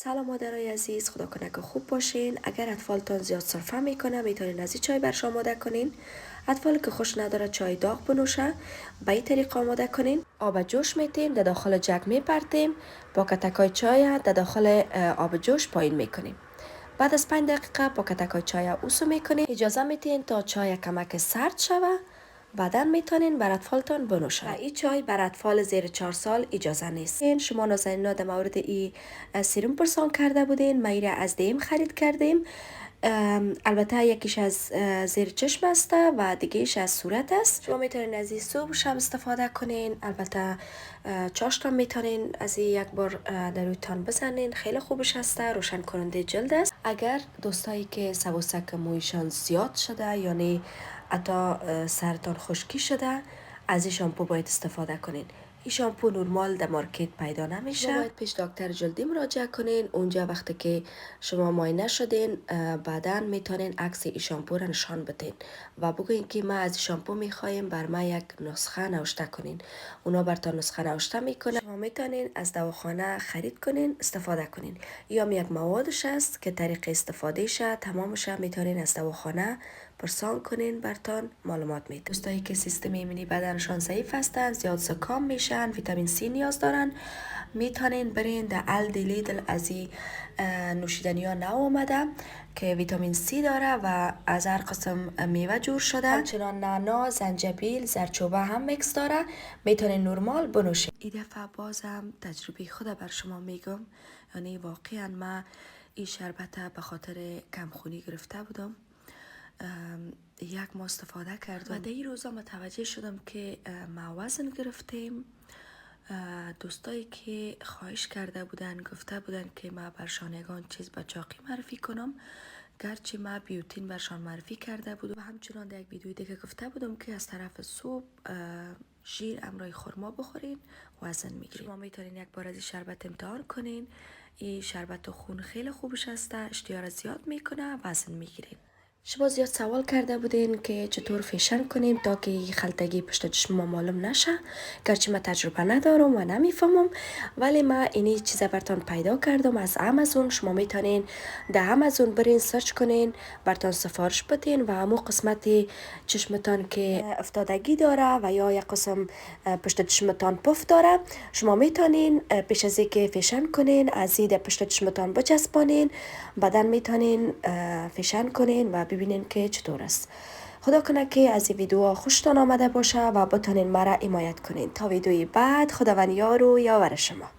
سلام مادرای عزیز، خدا کنه که خوب باشین. اگر اطفالتان زیاد سرفه میکنه میتونین از این چای برش آماده کنین. اطفالی که خوش نداره چای داغ بنوشه به این طریق آماده کنین. آب جوش میتیم، در داخل جگ میپرتیم، با کتکای چای در داخل آب جوش پایین میکنیم. بعد از 5 دقیقه با کتکای چای اوسو میکنین. اجازه میتین تا چای کمک سرد شوه، بعدا میتونین بر اطفالتان بنوشن. این چای بر اطفال زیر 4 سال اجازه نیست. شما نازنینا در مورد این سیروم پرسان کرده بودین، ما ایره از دیم خرید کردیم. البته یکیش از زیر چشم است و دیگهش از صورت است. شما میتونین از این صبح شب استفاده کنین. البته چاشتا میتونین از این یک بار در روی تان بزنین، خیلی خوبش هسته، روشن کننده جلد است. اگر دوستایی که سبوسک مویشان زیاد شده یعنی حتی سرتان خشکی شده، از این شامپو باید استفاده کنین. این شامپو نورمال در مارکت پیدا نمیشه. شما باید پیش دکتر جلدی مراجعه کنین. اونجا وقتی که شما معاینه شدین بعدا میتونین عکس این شامپو را نشان بدین و بگوین که ما از شامپو میخوایم بر ما یک نسخه نوشته کنین. اونا براتون نسخه نوشته میکنه. شما میتونین از دواخانه خرید کنین، استفاده کنین. یا یک موادش است که طریق استفادهش تمامش میتونین از دواخانه پرسان کنین، برتان معلومات میده. دوستایی که سیستم ایمنی بدنشان ضعیف هستن، زیاد زکام میشن، ویتامین سی نیاز دارن، میتونین برین در الدی لیدل از این نوشیدنی ها نو آمده که ویتامین سی داره و از هر قسم میوه جور شده. همچنان نعنا، زنجبیل، زردچوبه هم میکس داره، میتونین نرمال بنوشین. این دفعه بازم تجربه خود بر شما میگم، یعنی واقعا من این شربت به خاطر کمخونی گرفته بودم. یک ماه استفاده کردم و در این روزا متوجه شدم که ما وزن گرفتیم. دوستایی که خواهش کرده بودن گفته بودن که ما برشان یگان چیز به چاقی معرفی کنم، گرچه ما بیوتین برشان معرفی کرده بود و همچنان در یک ویدیوی دیگه گفته بودم که از طرف صبح شیر امرای خرما بخورین وزن میگیرین. شما میتونین یک بار از این شربت امتحان کنین. این شربت خون خیلی خوبش هسته، اشتها زیاد میکنه، وزن میگیرین. شما زیاد سوال کرده بودین که چطور فیشن کنیم تا که خلطگی پشت چشم ما معلوم نشه. گرچه من تجربه ندارم و نمیفهمم، ولی من اینی چیزا براتون پیدا کردم از آمازون. شما میتونین در آمازون برین سرچ کنین، براتون سفارش بدین و همون قسمت چشمتان که افتادگی داره و یا یک قسم پشت چشمتان پف داره، شما میتونین پیش از اینکه فیشن کنین از این پشت چشمتان بچسبانین، بعدن میتونین فیشن کنین و ببینین که چطور است. خدا کنه که از این ویدیو خوشتان آمده باشه و بتونین مرا حمایت کنین. تا ویدیوی بعد، خداوند یار و یاور شما.